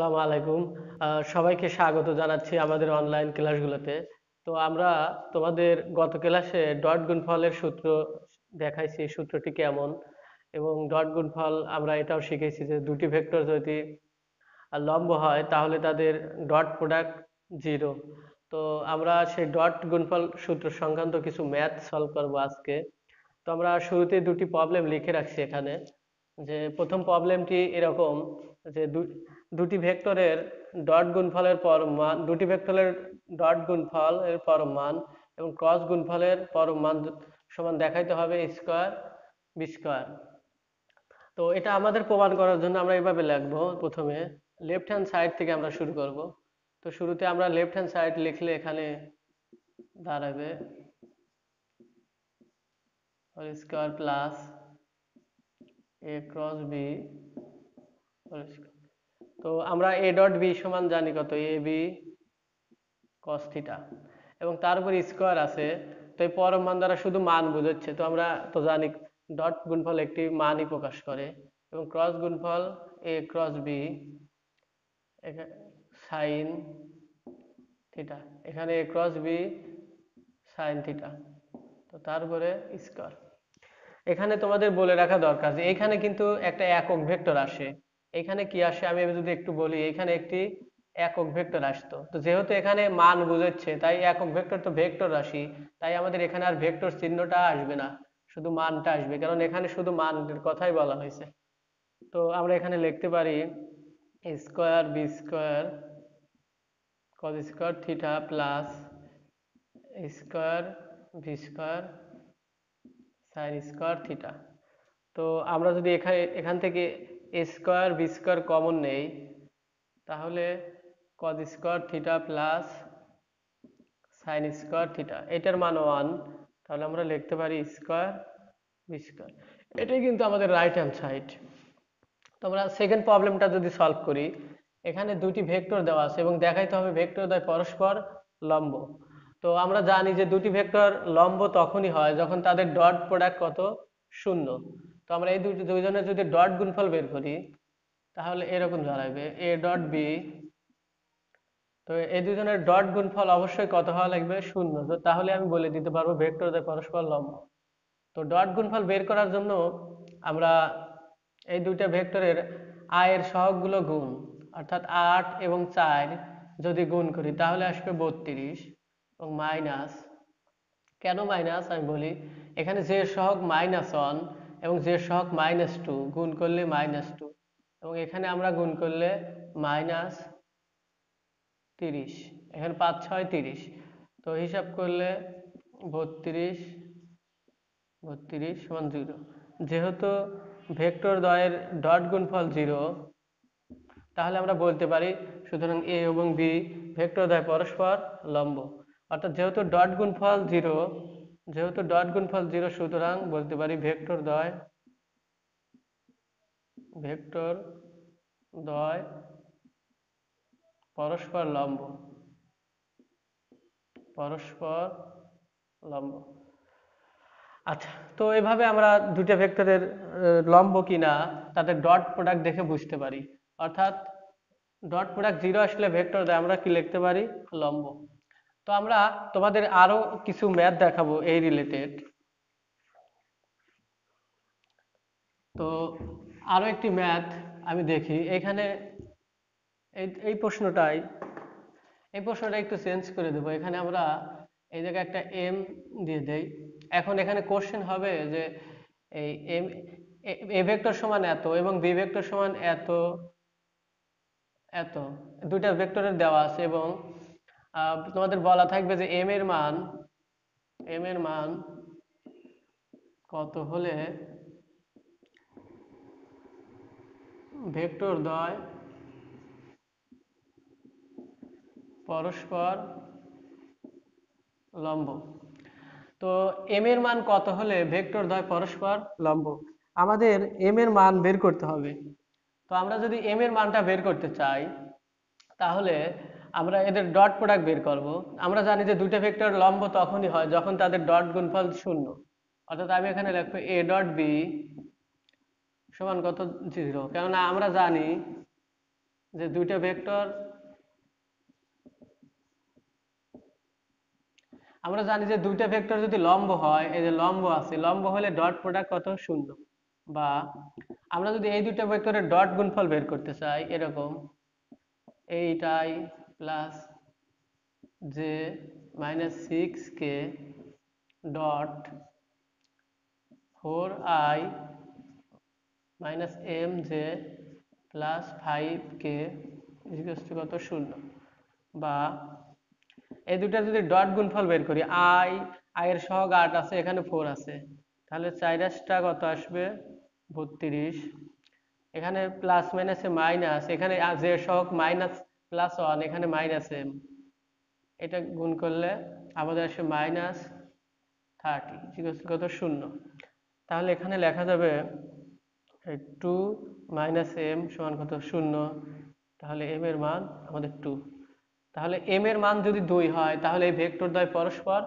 আসসালামু আলাইকুম। সবাইকে স্বাগত জানাচ্ছি আমাদের অনলাইন ক্লাসগুলোতে। তো আমরা তোমাদের গত ক্লাসে ডট গুণফলের সূত্র দেখাইছি, সূত্রটি কেমন, এবং ডট গুণফল আমরা এটাও শিখেছি যে দুটি ভেক্টর যদি লম্ব হয় তাহলে তাদের ডট প্রোডাক্ট জিরো। তো আমরা সেই ডট গুণফল সূত্র সংক্রান্ত কিছু ম্যাথ সলভ করব আজকে। তো আমরা শুরুতে দুটি প্রবলেম লিখে রাখছি এখানে। যে প্রথম প্রবলেমটি এরকম যে দুটি ভেক্টরের ডট গুণফলের পরম মান, দুটি ভেক্টরের ডট গুণফল এর পরম মান এবং ক্রস গুণফলের পরম মান সমান দেখাইতে হবে স্কোয়ার বি স্কোয়ার। তো এটা আমাদের প্রমাণ করার জন্য আমরা এভাবে লিখবো। প্রথমে লেফট হ্যান্ড সাইড থেকে আমরা শুরু করব। তো শুরুতে আমরা লেফট হ্যান্ড সাইড লিখলে এখানে দাঁড়াবে হোল স্কোয়ার প্লাস এ ক্রস বি হোল স্কোয়ার। তো আমরা এ ডট বি সমান জানি কত, এ বি কস থিটা, এবং তার উপর স্কোয়ার আছে। তো এই পরম মান দ্বারা শুধু মান বোঝাচ্ছে, তো আমরা তো জানি ডট গুণফল একটি মানই প্রকাশ করে। এবং ক্রস গুণফল এ ক্রস বি সাইন থিটা, এখানে এ ক্রস বি সাইন থিটা, তো তারপরে স্কোয়ার। এখানে তোমাদের বলে রাখা দরকার যে এখানে কিন্তু একটা একক ভেক্টর আসে। এখানে কি আসে আমি যদি একটু বলি, এখানে একটি একক ভেক্টর আসতো। তো যেহেতু এখানে মান বোঝাচ্ছে তাই একক ভেক্টর তো ভেক্টর রাশি, তাই আমাদের এখানে আর ভেক্টর চিহ্নটা আসবে না, শুধু মানটা আসবে, কারণ এখানে শুধু মানের কথাই বলা হয়েছে। তো আমরা এখানে লিখতে পারি square B square cos square theta plus square V square sine square theta. তো আমরা যদি এখান থেকে A square B square common নেই, তাহলে cos square theta plus sine square theta, এটার মান 1। তাহলে আমরা লিখতে পারি স্কোয়ার বি স্কোয়ার। এটাই কিন্তু আমাদের রাইট হ্যান্ড সাইড। তো আমরা সেকেন্ড প্রবলেমটা যদি সলভ করি, এখানে দুটি ভেক্টর দেওয়া আছে এবং দেখাইতে হবে ভেক্টর দ্বয় পরস্পর লম্ব। তো আমরা জানি যে দুটি ভেক্টর লম্ব তখনই হয় যখন তাদের ডট প্রোডাক্ট কত, শূন্য। তো আমরা এই দুইজনের যদি ডট গুণফল বের করি তাহলে এরকম দাঁড়াবে এ ডট বি। তো এই দুজনের ডট গুণফল অবশ্যই কত হওয়া লাগবে, শূন্য। তো তাহলে আমি বলে দিতে পারবো ভেক্টর দ্বয় পরস্পর লম্ব। তো ডট গুণফল বের করার জন্য আমরা এই দুইটা ভেক্টরের আয়ের সহগগুলো গুণ, অর্থাৎ 8 এবং 4 যদি গুণ করি তাহলে আসবে 32 এবং মাইনাস। কেন মাইনাস আমি বলি, এখানে যে সহগ -1 এবং যে সহগ -2 গুণ করলে -2, এবং এখানে আমরা গুণ করলে -30, এখানে 5 6 30। তো হিসাব করলে 32 সমান 0। যেহেতু ভেক্টর দ্বয়ের ডট গুণফল 0, তাহলে আমরা বলতে পারি সুতরাং এ এবং বি ভেক্টর দ্বয় পরস্পর লম্ব। অর্থাৎ যেহেতু ডট গুণফল 0, সুতরাং বলতে পারি ভেক্টর দ্বয় পরস্পর লম্ব, পরস্পর লম্ব। আচ্ছা, তো এভাবে আমরা দুইটা ভেক্টরের লম্ব কিনা তাদের ডট প্রোডাক্ট দেখে বুঝতে পারি। অর্থাৎ ডট প্রোডাক্ট 0 আসলে ভেক্টর দ্বয় আমরা কি লিখতে পারি, লম্ব। তো আমরা তোমাদের আরো কিছু ম্যাথ দেখাবো এই রিলেটেড। তো আরো একটি ম্যাথ আমি দেখি এখানে, এই এই প্রশ্নটাই এই প্রশ্নটা একটু চেঞ্জ করে দেবো। এখানে আমরা এই জায়গায় একটা এম দিয়ে দেই। এখন এখানে কোশ্চেন হবে যে এই এম, এ ভেক্টর সমান এত এবং বি ভেক্টর সমান এত এত, দুইটা ভেক্টরের দেওয়া আছে, এবং তোমাদের বলা থাকবে যে এম এর মান কত হলে ভেক্টর দ্বয় পরস্পর লম্ব। তো এম এর মান কত হলে ভেক্টর দ্বয় পরস্পর লম্ব, আমাদের এম এর মান বের করতে হবে। তো আমরা যদি এম এর মানটা বের করতে চাই তাহলে আমরা এদের ডট প্রোডাক্ট বের করব। আমরা জানি যে দুইটা ভেক্টর লম্ব তখনই হয় যখন তাদের ডট গুণফল শূন্য। অর্থাৎ আমি এখানে লিখবো এ ডট বি সমান কত, 0, কেননা আমরা জানি যে দুইটা ভেক্টর, আমরা জানি যে দুইটা ভেক্টর যদি লম্ব হয়, এই যে লম্ব আছে, লম্ব হলে ডট প্রোডাক্ট কত, শূন্য। বা আমরা যদি এই দুইটা ভেক্টরের ডট গুণফল বের করতে চাই, এরকম 8i plus J minus 6k dot 4i minus M J plus 5k equal to কত, শূন্য। বা এই দুটার যদি ডট গুণফল বের করি, আই এর সহগ 8 আছে, এখানে 4 আছে, তাহলে 4টা কত আসবে, 32। এখানে প্লাস মাইনাসে মাইনাস, এখানে জে সহগ মাইনাস প্লাস 1, এখানে মাইনাস এম, এটা গুণ করলে আমাদের আসবে মাইনাস 30 ইকুয়াল টু কত, শূন্য। তাহলে এখানে লেখা যাবে 2 মাইনাস এম সমান কত, শূন্য। তাহলে এম এর মান আমাদের 2। তাহলে এম এর মান যদি 2 হয়, তাহলে এই ভেক্টর দ্বয় পরস্পর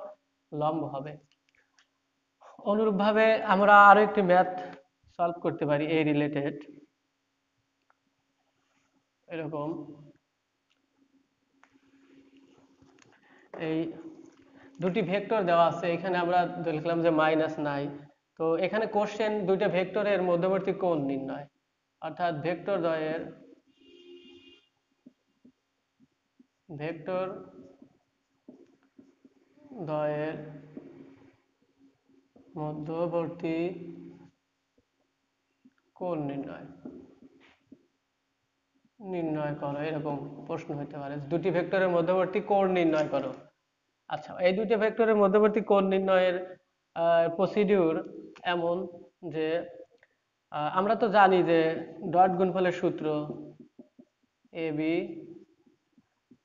লম্ব হবে। অনুরূপভাবে আমরা আরো একটি ম্যাথ সলভ করতে পারি এই রিলেটেড। এরকম এই দুটি ভেক্টর দেওয়া আছে, এখানে আমরা লিখলাম যে মাইনাস নাই। তো এখানে কোশ্চেন দুইটা ভেক্টরের মধ্যবর্তী কোণ নির্ণয়, অর্থাৎ ভেক্টর দ্বয়ের মধ্যবর্তী কোণ নির্ণয় করো, এরকম প্রশ্ন হতে পারে, দুটি ভেক্টরের মধ্যবর্তী কোণ নির্ণয় করো। আচ্ছা, এই দুটি ভেক্টরের মধ্যবর্তী কোণ নির্ণয়ের প্রসিডিউর এমন যে আমরা তো জানি যে ডট গুণফলের সূত্র এ বি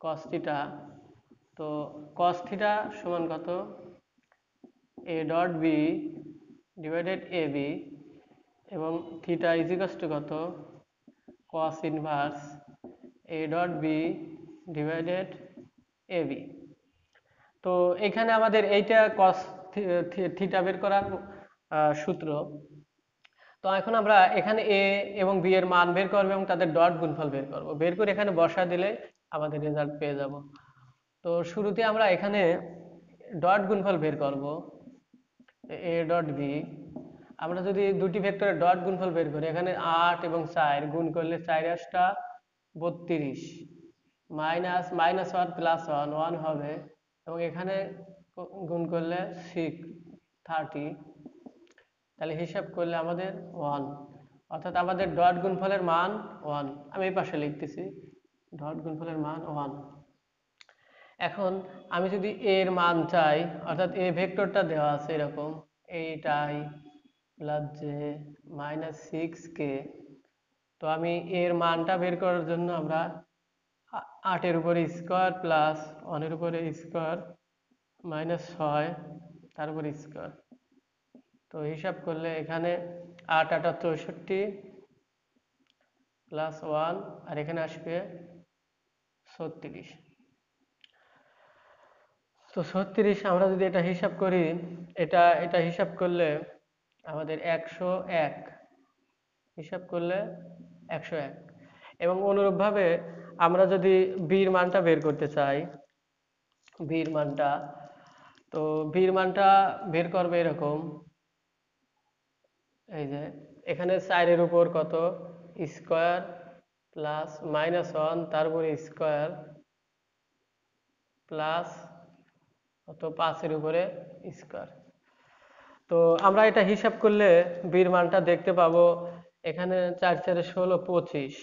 কস থিটা। তো কস থিটা সমান কত, A dot B divided A B, এবং থিটা ইজ ইকুয়াল টু কত, cos inverse A dot B divided A B. তো এখানে আমাদের এইটা কস থিটা বের করার সূত্র। তো এখন আমরা এখানে এ এবং বি এর মান বের করবো এবং তাদের ডট গুণফল বের করব, বের করে এখানে বসা দিলে আমাদের রেজাল্ট পেয়ে যাব। তো শুরুতে আমরা এখানে ডট গুণফল বের করব, এ ডট বি। আমরা যদি দুটি ভেক্টরের ডট গুণফল বের করি, এখানে 8 এবং 4 গুণ করলে 4 8টা 32, মাইনাস মাইনাস 1 প্লাস 1 1 হবে, এবং এখানে গুণ করলে 30। তাহলে হিসাব করলে আমাদের 1, অর্থাৎ আমাদের ডট গুণফলের মান 1। আমি এই পাশে লিখতেছি, ডট গুণফলের মান 1। এখন আমি যদি এর মান চাই, অর্থাৎ এ ভেক্টরটা দেওয়া আছে এরকম 8i plus J minus 6k। তো আমি এর মানটা বের করার জন্য আমরা 8 এর উপরে স্কোয়ার প্লাস 1 এর উপরে স্কোয়ার মাইনাস 6 তার উপরে স্কোয়ার। তো হিসাব করলে এখানে 8 8 64 প্লাস 1, আর এখানে আসবে 36। তো 36 আমরা যদি এটা হিসাব করি, এটা হিসাব করলে আমাদের 101, হিসাব করলে 101। এবং অনুরূপভাবে আমরা যদি বির মানটা বের করতে চাই, বির মানটা, তো বির মানটা বের করবে এরকম, এই যে এখানে 4 এর উপর কত, স্কোয়ার প্লাস মাইনাস 1 তারপরে স্কোয়ার প্লাস কত, 5 এর উপরে স্কোয়ার। তো আমরা এটা হিসাব করলে বির মানটা দেখতে পাবো, এখানে 4 4 16 25।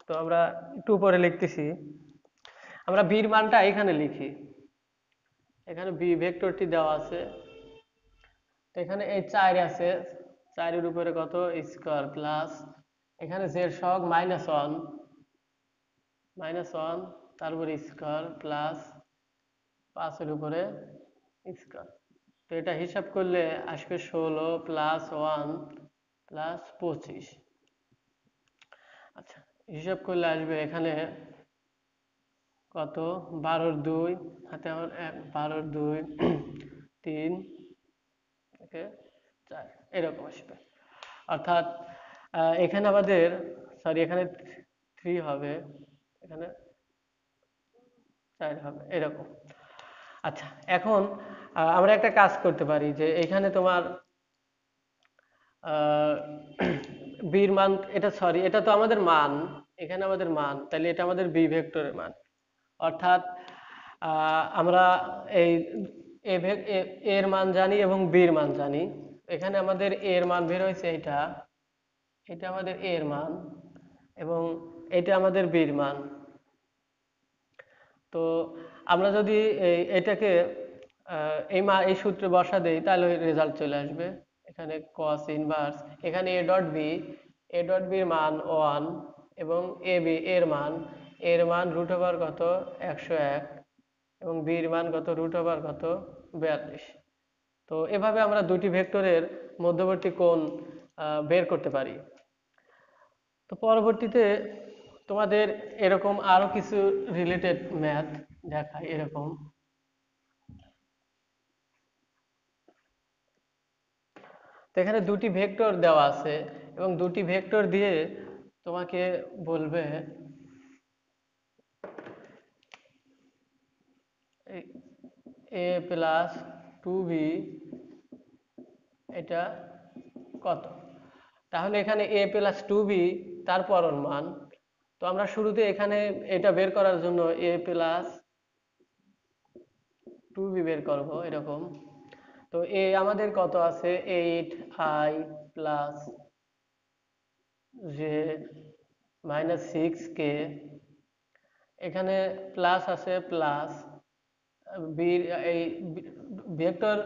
তো আমরা একটু উপরে লিখতেছি, আমরা বির মানটা এখানে লিখি, এখানে বি ভেক্টরটি দেওয়া আছে, তো এখানে এই 4 আছে, 4 এর উপরে কত, স্কোয়ার প্লাস এখানে জের সহগ মাইনাস 1 তারপরে স্কোয়ার প্লাস 5 এর উপরে স্কোয়ার। তো এটা হিসাব করলে আসবে 16 প্লাস 1 প্লাস 25। আচ্ছা, হিসাব করলে আসবে এখানে কত, 12 2 হাতে আমার 12 2 3 থেকে 4 এরকম আসবে। অর্থাৎ এখানে আমাদের, সরি এখানে 3 হবে, এখানে 4 হবে এরকম। আচ্ছা, এখন আমরা একটা কাজ করতে পারি যে এখানে তোমার বির মান, এটা সরি এটা তো আমাদের মান, এখানে আমাদের মান, তাহলে এটা আমাদের বি ভেক্টরের মান। অর্থাৎ আমরা এই এর মান জানি এবং বির মান জানি। এখানে আমাদের এর মান বের হয়েছে এটা, এটা আমাদের এর মান এবং এটা আমাদের বির মান। তো আমরা যদি এটাকে এই সূত্রে বসা দেই তাহলে রেজাল্ট চলে আসবে। এখানে cos ইনভার্স, এখানে এ ডট বির মান 1 এবং এর মান √ওভার কত 101 এবং বির মান কত √ওভার কত 42। তো এভাবে আমরা দুটি ভেক্টরের মধ্যবর্তী কোণ বের করতে পারি। তো পরবর্তীতে তোমাদের এরকম আরো কিছু রিলেটেড ম্যাথ দেখায় এরকম। তো এখানে দুটি ভেক্টর দেওয়া আছে এবং দুটি ভেক্টর দিয়ে তোমাকে বলবে a প্লাস 2b এটা কত। তাহলে এখানে a প্লাস 2b তার পরম মান। তো আমরা শুরুতে এখানে এটা বের করার জন্য a প্লাস 2b বের করব এরকম। তো a আমাদের কত আছে 8i plus j minus 6k, এখানে প্লাস আছে প্লাস বি, এই ভেক্টর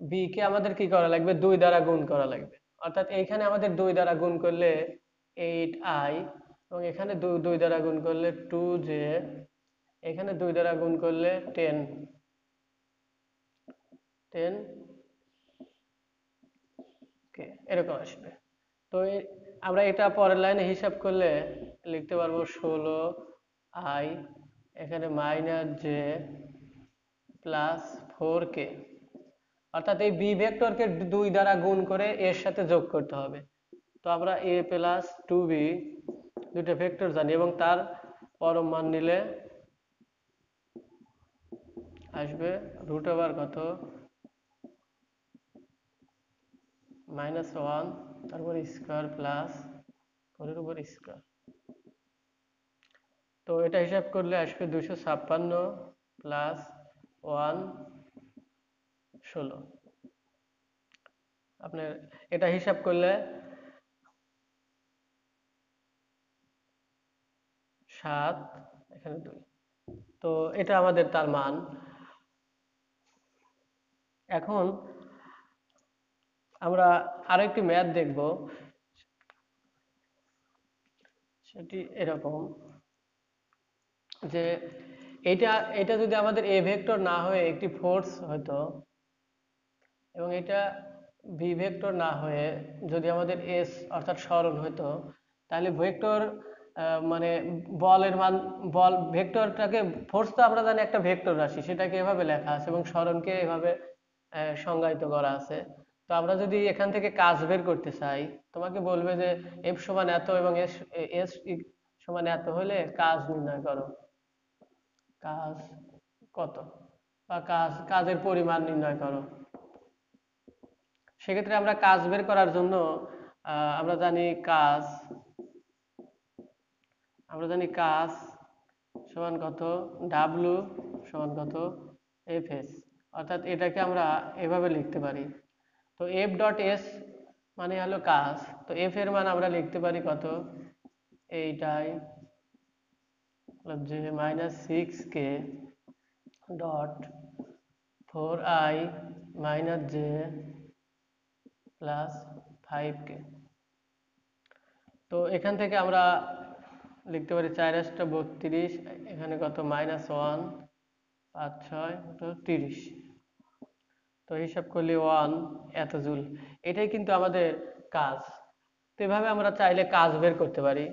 বি কে আমাদের কি করা লাগবে 2 দ্বারা গুণ করা লাগবে। অর্থাৎ এইখানে আমাদের 2 দ্বারা গুণ করলে 8i এবং এখানে 2 দ্বারা গুণ করলে 2j, এখানে 2 দ্বারা গুণ করলে 10 কে এরকম আসবে। তো আমরা এটা পরের লাইনে হিসাব করলে লিখতে পারবো 16i, এখানে মাইনাস জে প্লাস 4k। অর্থাৎ এই বি ভেক্টরকে 2 দ্বারা গুণ করে এর সাথে যোগ করতে হবে। তো আমরা a প্লাস 2b দুইটা ভেক্টর জানি এবং তার পরম মান নিলে আসবে √ওভার কত -1 তারপর স্কয়ার প্লাস 4 উপর স্কয়ার। তো এটা হিসাব করলে আসবে 256 প্লাস 1 16। আপনার এটা হিসাব করলে 7 এখানে 2। তো এটা আমাদের তার মান। এখন আমরা আরো একটি ম্যাথ দেখব, সেটি এরকম যে এটা এটা যদি আমাদের এ ভেক্টর না হয়ে একটি ফোর্স হতো এবং এটা বি ভেক্টর না হয়ে যদি আমাদের এস অর্থাৎ সরণ হতো, তাহলে ভেক্টর মানে বলের মান, বল ভেক্টরটাকে, ফোর্স তো আমরা জানি একটা ভেক্টর রাশি, সেটাকে এভাবে লেখা আছে এবং সরণকে এভাবে সংজ্ঞায়িত করা আছে। তো আমরা যদি এখান থেকে কাজ বের করতে চাই, তোমাকে বলবে যে এফ সমান এত এবং এস এস সমান এত হলে কাজ নির্ণয় করো, কাজ কত বা কাজের পরিমাণ নির্ণয় করো। সেক্ষেত্রে আমরা কাজ বের করার জন্য আমরা জানি কাজ সমান কত ডাব্লু সমান কত এফ এস। অর্থাৎ এটাকে আমরা এভাবে লিখতে পারি। তো এফ ডট এস মানে হলো কাজ, তো এফ এর মান আমরা লিখতে পারি কত 8i যে -6k dot 4i - j plus 5k। তো এখান থেকে আমরা লিখতে পারি 4 * 32, এখানে কত -1 5 6 30। তো হিসাব করলে 1 এত জুল, এটাই কিন্তু আমাদের কাজ। তো এভাবে আমরা চাইলে কাজ বের করতে পারি।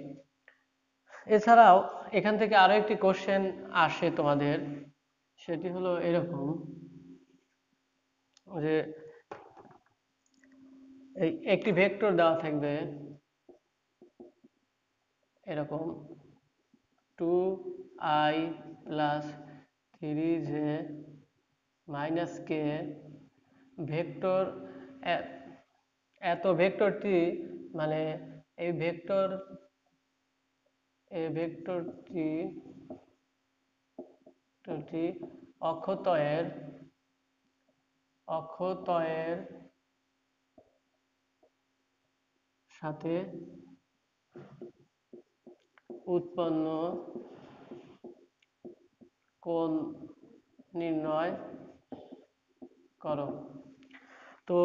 এছাড়াও এখান থেকে আরো একটি কোশ্চেন আসে তোমাদের, সেটি হলো এরকম যে এই একটি ভেক্টর দেওয়া থাকবে এরকম 2 I plus 3j minus K vector এত ভেক্টরটি মানে এই ভেক্টরটি অক্ষতয়ের সাথে উৎপন্ন কোণ নির্ণয় করো। তো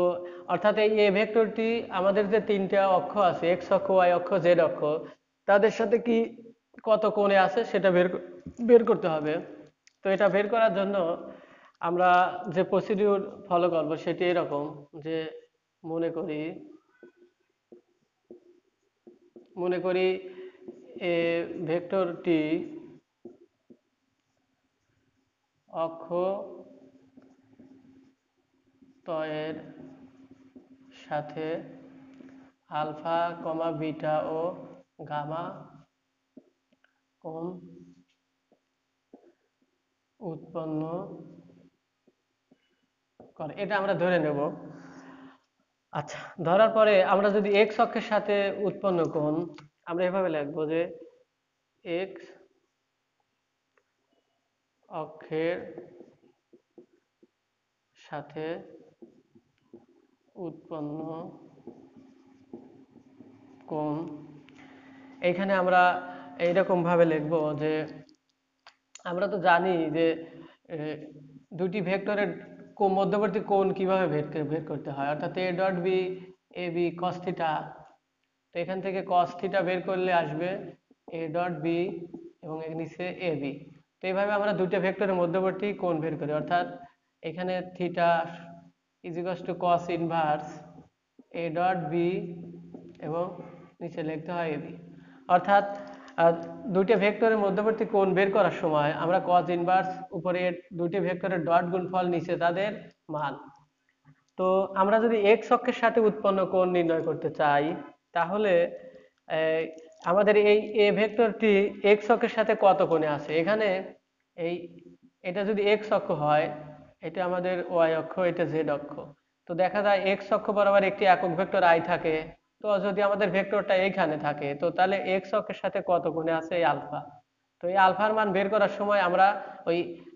অর্থাৎ এই এ ভেক্টরটি আমাদের যে তিনটা অক্ষ আছে এক্স অক্ষ ওয়াই অক্ষ জেড অক্ষ তাদের সাথে কি কত কোণে আছে সেটা বের করতে হবে। তো এটা বের করার জন্য আমরা যে প্রসিডিউর ফলো করব সেটি এরকম যে মনে করি এ ভেক্টরটি অক্ষতয়ের সাথে আলফা কমা বিটা ও গামা কোণ উৎপন্ন করে, এটা আমরা ধরে নেব। আচ্ছা, ধরার পরে আমরা যদি এক্স অক্ষের সাথে উৎপন্ন কোণ আমরা এভাবে লিখবো যে এক্স অক্ষের সাথে উৎপন্ন কোণ, এইখানে আমরা এইরকম ভাবে লিখবো যে আমরা তো জানি যে দুটি ভেক্টরের মধ্যবর্তী কোণ কিভাবে বের করতে হয়, অর্থাৎ A dot B A B cos theta. তো এখান থেকে কস থিটা বের করলে আসবে এ ডট বি এবং এর নিচে এ বি। তো এইভাবে আমরা দুটো ভেক্টরের মধ্যবর্তী কোণ বের করি, অর্থাৎ এখানে theta is equals to cos inverse A dot B এবং নিচে লিখতে হয় এ বি। অর্থাৎ দুইটি ভেক্টরের মধ্যবর্তী কোণ বের করার সময় আমরা cos ইনভার্স উপরে দুইটি ভেক্টরের ডট গুণফল নিচে তাদের মান। তো আমরা যদি এক্স অক্ষের সাথে উৎপন্ন কোণ নির্ণয় করতে চাই তাহলে আমাদের এই এ ভেক্টরটি এক্স অক্ষের সাথে কত কোণে আছে, এখানে এটা যদি এক্স অক্ষ হয় এটা আমাদের ওয়াই অক্ষ, এটা জেড অক্ষ। তো দেখা যায় এক্স অক্ষ বরাবর একটি একক ভেক্টর আই থাকে। তো যদি আমাদের ভেক্টরটা এইখানে থাকে তো তাহলে এক্স অক্ষের সাথে কত কোণে আছে এই আলফা। তো এই আলফার মান বের করার সময় আমরা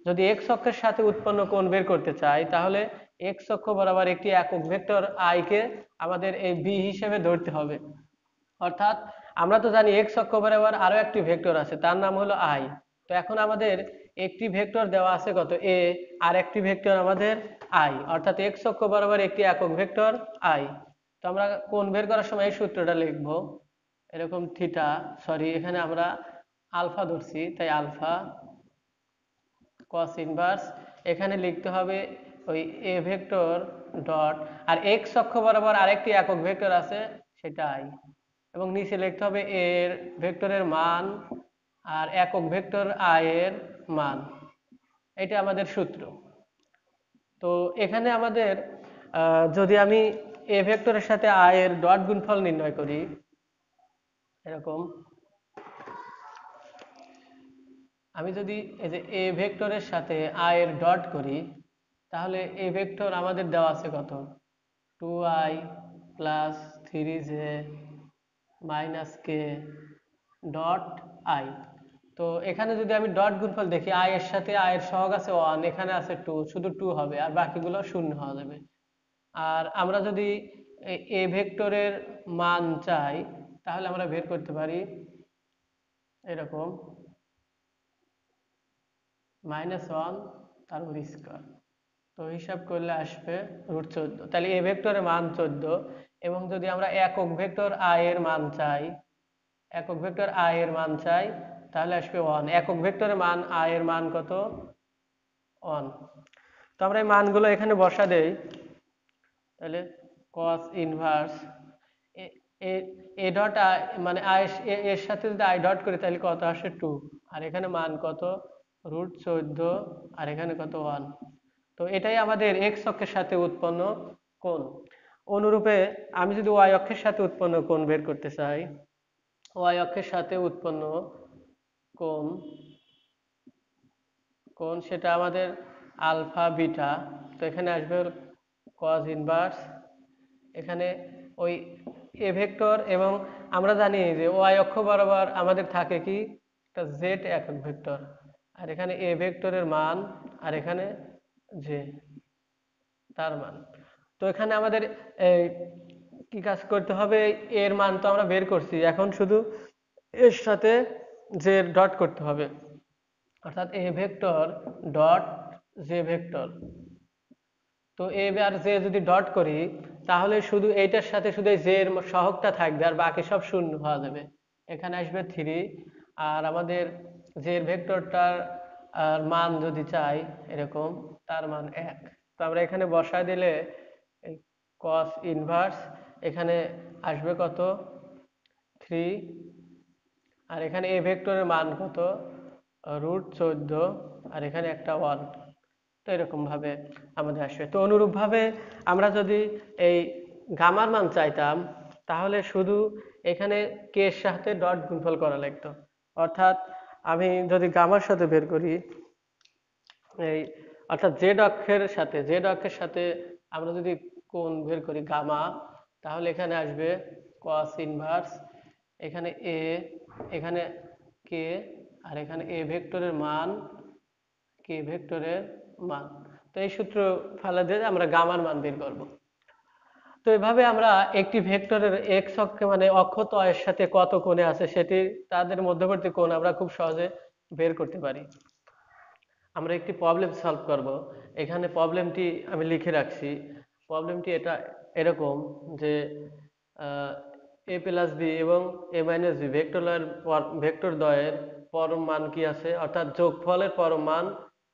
যদি এক্স অক্ষের সাথে উৎপন্ন কোণ বের করতে চাই তাহলে এক্স অক্ষ বরাবর একটি একক ভেক্টর আই কে আমাদের এই বি হিসেবে ধরতে হবে। অর্থাৎ আমরা তো জানি এক্স অক্ষ বরাবর আরো একটি ভেক্টর আছে তার নাম হলো আই। তো এখন আমাদের একটি ভেক্টর দেওয়া আছে কত এ, আর একটি ভেক্টর আমাদের আই, অর্থাৎ এক্স অক্ষ বরাবর একটি একক ভেক্টর আই। তো আমরা কোণ বের করার সময় এই সূত্রটা লিখবো এরকম থিটা, সরি এখানে আমরা আলফা ধরছি তাই আলফা কস ইনভার্স, এখানে লিখতে হবে ওই এ ভেক্টর ডট আর এক্স অক্ষ বরাবর আরেকটি একক ভেক্টর আছে সেটা আই, এবং নিচে লিখতে হবে এর ভেক্টরের মান আর একক ভেক্টর আই এর মান। এটা আমাদের সূত্র। তো এখানে আমাদের যদি আমি এ ভেক্টরের সাথে আই এর ডট গুণফল নির্ণয় করি এরকম, আমি যদি এই যে এ ভেক্টরের সাথে আই এর ডট করি তাহলে এ ভেক্টর আমাদের দেওয়া আছে কত 2i plus 3j minus K dot I. তো এখানে যদি আমি ডট গুণফল দেখি আই এর সাথে আই এর সহগ আছে 1, এখানে আছে 2, শুধু 2 হবে আর বাকিগুলো শূন্য হয়ে যাবে। আর আমরা যদি এ ভেক্টরের মান চাই তাহলে আমরা বের করতে পারি এরকম -1 তারপর স্কয়ার। তো হিসাব করলে আসবে √14, তাহলে এ ভেক্টরের মান 14। এবং যদি আমরা একক ভেক্টর আই এর মান চাই তাহলে আসবে 1, একক ভেক্টরের মান আই এর মান কত 1। তো আমরা এই মানগুলো এখানে বসা দেই, তাহলে cos inverse A dot I মানে আই এর সাথে যদি আই ডট করি তাহলে কত আসে 2, আর এখানে মান কত √14 আর এখানে কত 1। তো এটাই আমাদের এক্স অক্ষের সাথে উৎপন্ন কোণ। অনুরূপে আমি যদি ওয়াই অক্ষের সাথে উৎপন্ন কোণ বের করতে চাই, ওয়াই অক্ষের সাথে উৎপন্ন কোণ কোণ সেটা আমাদের আলফা বিটা। তো এখানে আসবে কজ ইনভার্স, এখানে ওই এ ভেক্টর, এবং আমরা জানি যে ওয়াই অক্ষ বরাবর আমাদের থাকে কি একটা জেড একক ভেক্টর, আর এখানে এ ভেক্টরের মান, আর এখানে জে তার মান। তো এখানে আমাদের এই কি কাজ করতে হবে, এর মান তো আমরা বের করছি, এখন শুধু এর সাথে জে ডট করতে হবে, অর্থাৎ এ ভেক্টর ডট জে ভেক্টর। তো এ আর জে যদি ডট করি তাহলে শুধু এইটার সাথে শুধু জে এর সহগটা থাকবে আর বাকি সব শূন্য হওয়া যাবে। এখানে আসবে 3, আর আমাদের জে এর ভেক্টরটার আর মান যদি চাই এরকম, তার মান 1। তো আমরা এখানে বসায় দিলে এই কস ইনভার্স এখানে আসবে কত 3, আর এখানে এ ভেক্টরের মান কত √14, আর এখানে একটা 1। তো এরকম ভাবে আমাদের আসবে। তো অনুরূপ ভাবে আমরা যদি এই গামার মান চাইতাম তাহলে শুধু এখানে কে এর সাথে ডট গুণফল করা লাগতো, অর্থাৎ আমি যদি গামার সাথে বের করি এই, অর্থাৎ জেড অক্ষের সাথে আমরা যদি কোণ বের করি গামা, তাহলে এখানে আসবে কস ইনভার্স, এখানে এ, এখানে কে, আর এখানে এ ভেক্টরের মান, কে ভেক্টরের মান। তো এই সূত্র ফেলা দিয়ে আমরা গামার মান বের করব। তো এভাবে আমরা একটি ভেক্টরের এক্স অক্ষে মানে অক্ষতয়ের সাথে কত কোণে আছে সেটি, তাদের মধ্যবর্তী কোণ আমরা খুব সহজে বের করতে পারি। আমরা একটি প্রবলেম সলভ করব। এখানে প্রবলেমটি আমি লিখে রাখছি। প্রবলেমটি এটা এরকম যে এ প্লাস বি এবং এ মাইনাস বি ভেক্টর দ্বয়ের পরম মান কি আছে, অর্থাৎ যোগফলের পরম মান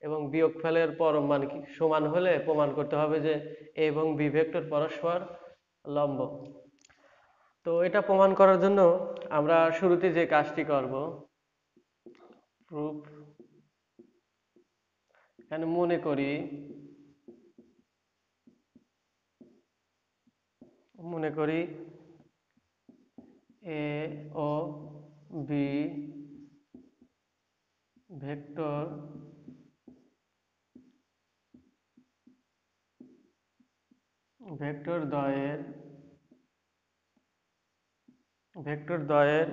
এবং বিয়োগফলের পরম মান কি সমান হলে প্রমাণ করতে হবে যে এ এবং বি ভেক্টর পরস্পর লম্ব। তো এটা প্রমাণ করার জন্য আমরা শুরুতে যে কাজটি করব, প্রুফ, এখানে মনে করি এ ও বি ভেক্টর দ্বয়ের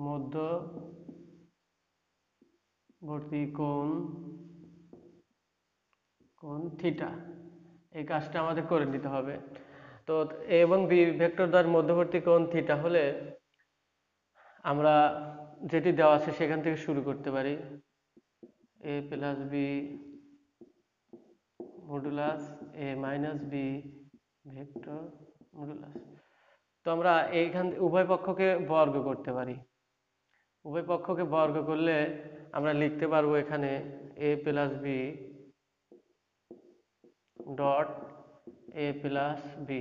মধ্যবর্তী কোণ থিটা। এই কাজটা আমাদের করে নিতে হবে। তো এ এবং বি ভেক্টর দ্বয়ের মধ্যবর্তী কোণ থিটা হলে আমরা যেটি দেওয়া আছে সেখান থেকে শুরু করতে পারি। A plus B modulus A minus B vector modulus. তো আমরা এইখান উভয় পক্ষকে বর্গ করতে পারি। উভয় পক্ষকে বর্গ করলে আমরা লিখতে পারবো এখানে A plus B dot A plus B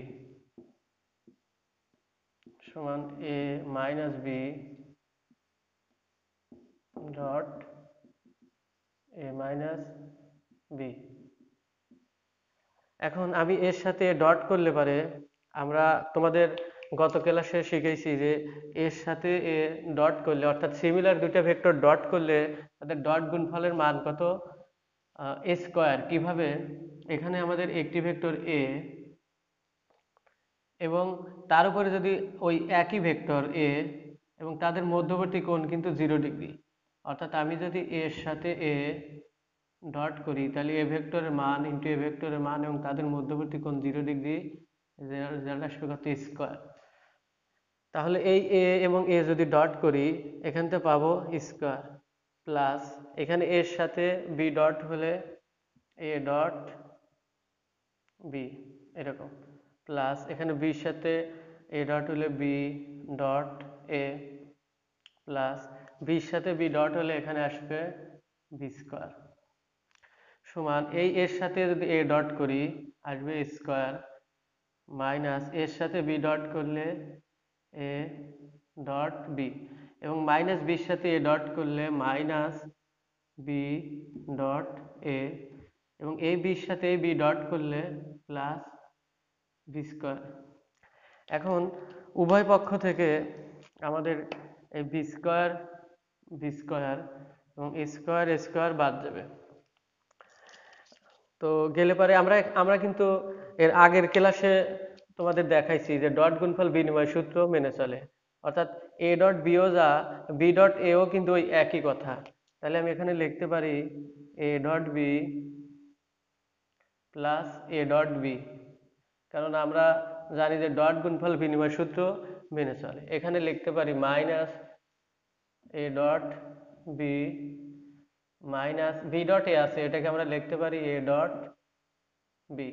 সমান A minus B dot A minus B. এখন আমি এর সাথে ডট করলে পারে, আমরা তোমাদের গত ক্লাসে শিখেছি যে এর সাথে এ ডট করলে, অর্থাৎ সিমিলার দুইটা ভেক্টর ডট করলে তাদের ডট গুণফলের মান কত এ স্কোয়ার। কিভাবে, এখানে আমাদের একটি ভেক্টর এ এবং তার উপরে যদি ওই একই ভেক্টর এ এবং তাদের মধ্যবর্তী কোণ কিন্তু 0 ডিগ্রি, অর্থাৎ আমি যদি এর সাথে এ ডট করি তাহলে এ ভেক্টরের মান ইন্টু এ ভেক্টরের মান এবং তাদের মধ্যবর্তী কোণ 0 ডিগ্রি, রেজাল্ট আসবে কত স্কোয়ার। তাহলে এই এ এবং এ যদি ডট করি এখান থেকে পাবো স্কোয়ার, প্লাস এখানে এর সাথে বি ডট হলে এ ডট বি এরকম, প্লাস এখানে বির সাথে এ ডট হলে বি ডট এ, প্লাস বির সাথে বি ডট হলে এখানে আসবে বি স্কোয়ার, সমান এই এর সাথে যদি এ ডট করি আসবে স্কোয়ার, মাইনাস এর সাথে বি ডট করলে এ ডট বি, এবং মাইনাস বির সাথে এ ডট করলে মাইনাস বি ডট এ, এবং এই বির সাথে বি ডট করলে প্লাস বি স্কোয়ার। এখন উভয় পক্ষ থেকে আমাদের এই বি স্কোয়ার এবং স্কোয়ার স্কোয়ার বাদ যাবে। তো গেলে পরে আমরা আমরা কিন্তু এর আগের ক্লাসে তোমাদের দেখাইছি যে ডট গুণফল বিনিময় সূত্র মেনে চলে, অর্থাৎ এ ডট বিও যা বি ডট এও কিন্তু ওই একই কথা। তাহলে আমি এখানে লিখতে পারি A dot B plus A dot B, কারণ আমরা জানি যে ডট গুণফল বিনিময় সূত্র মেনে চলে। এখানে লিখতে পারি minus A dot B minus B dot A আছে, এটাকে আমরা লিখতে পারি এ ডট বি।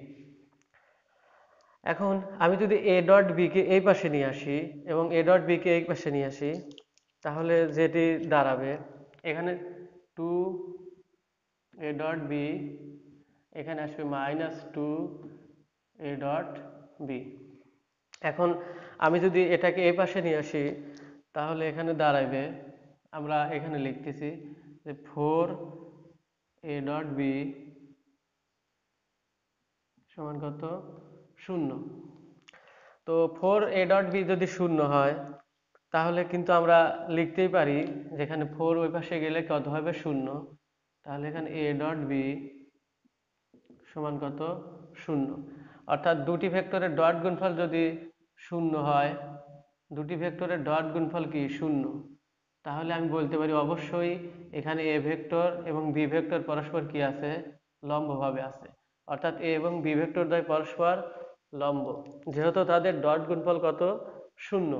এখন আমি যদি এ ডট বি কে এই পাশে নিয়ে আসি এবং এ ডট বি কে এই পাশে নিয়ে আসি, তাহলে যেটি দাঁড়াবে এখানে টু এ ডট বি, এখানে আসবে minus two A dot B. এখন আমি যদি এটাকে এই পাশে নিয়ে আসি, তাহলে এখানে দাঁড়াবে, আমরা এখানে লিখতেছি যে ফোর এ ডট বি সমান কত, শূন্য। তো ফোর এ ডট বি যদি শূন্য হয়, তাহলে কিন্তু আমরা লিখতেই পারি যেখানে ফোর ওই পাশে গেলে কত হবে, শূন্য। তাহলে এখানে এ ডট বি সমান কত, শূন্য। অর্থাৎ দুটি ভেক্টরের ডট গুণফল যদি শূন্য হয়, দুটি ভেক্টরের ডট গুণফল কি শূন্য, তাহলে আমি বলতে পারি অবশ্যই এখানে এ ভেক্টর এবং বি ভেক্টর পরস্পর কি আছে, লম্বভাবে আছে। অর্থাৎ এ এবং বি ভেক্টর দ্বয় পরস্পর লম্ব, যেহেতু তাদের ডট গুণফল কত, শূন্য।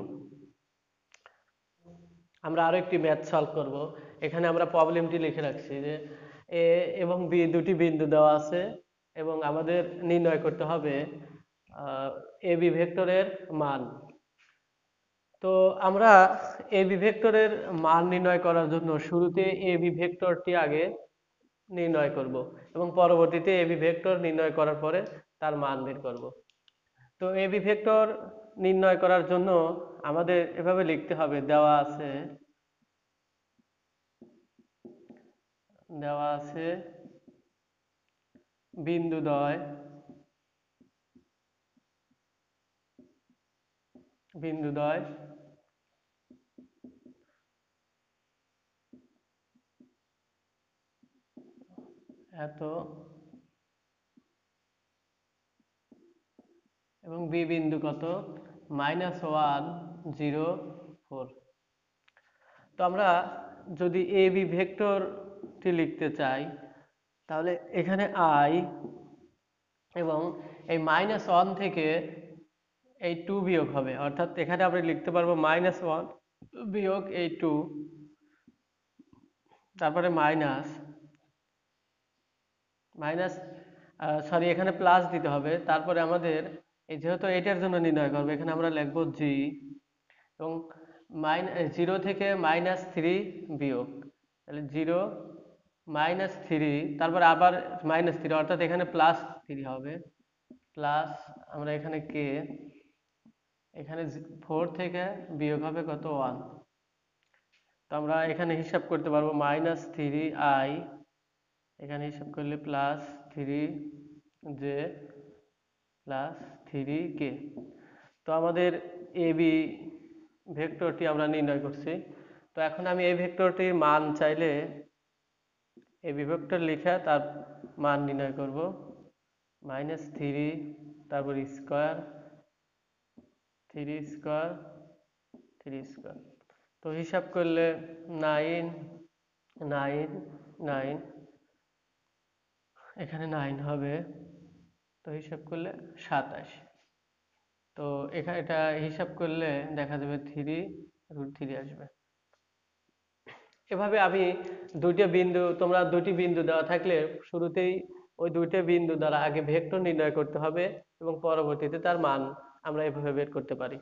আমরা আরো একটি ম্যাথ সলভ করব। এখানে আমরা প্রবলেমটি লিখে রাখছি যে এ এবং বি দুটি বিন্দু দেওয়া আছে এবং আমাদের নির্ণয় করতে হবে এ বি ভেক্টরের মান। তো আমরা এ বি ভেক্টরের মান নির্ণয় করার জন্য শুরুতে এ বি ভেক্টরটি আগে নির্ণয় করব এবং পরবর্তীতে এ বি ভেক্টর নির্ণয় করার পরে তার মান বের করব। তো এ বি ভেক্টর নির্ণয় করার জন্য আমাদের এভাবে লিখতে হবে, দেওয়া আছে বিন্দুদ্বয় এত এবং বি বিন্দু কত, -1 0 4। তো আমরা যদি এ বি ভেক্টরটি লিখতে চাই, তাহলে এখানে আই এবং এই -1 থেকে এই 2 বিয়োগ হবে, অর্থাৎ এখানে আমরা লিখতে পারবো -1 বিয়োগ এই 2, তারপরে মাইনাস মাইনাস সরি এখানে প্লাস দিতে হবে। তারপরে আমাদের এই যেহেতু এটার জন্য নির্ণয় করবো, এখানে আমরা লিখবো জি এবং 0 থেকে -3 বিয়োগ, তাহলে 0 -3, তারপর আবার -3, অর্থাৎ এখানে +3 হবে, প্লাস আমরা এখানে কে, এখানে 4 থেকে বিয়োগ হবে কত, 1। তো আমরা এখানে হিসাব করতে পারবো -3i, এখানে হিসাব করলে +3j +3k। তো আমাদের এ বি ভেক্টরটি আমরা নির্ণয় করছি। তো এখন আমি এই ভেক্টরটির মান চাইলে এই বি ভেক্টর লিখে তার মান নির্ণয় করব, -3 তারপর স্কোয়ার 3 স্কোয়ার 3 স্কোয়ার। তো হিসাব করলে 9 9 9, এখানে 9 হবে, তো হিসাব করলে 27। তো এখানে এটা হিসাব করলে দেখা যাবে 3√3 আসবে। এভাবে আমি তোমরা দুটি বিন্দু দেওয়া থাকলে শুরুতেই ওই দুইটা বিন্দু দ্বারা আগে ভেক্টর নির্ণয় করতে হবে এবং পরবর্তীতে তার মান আমরা এভাবে বের করতে পারি।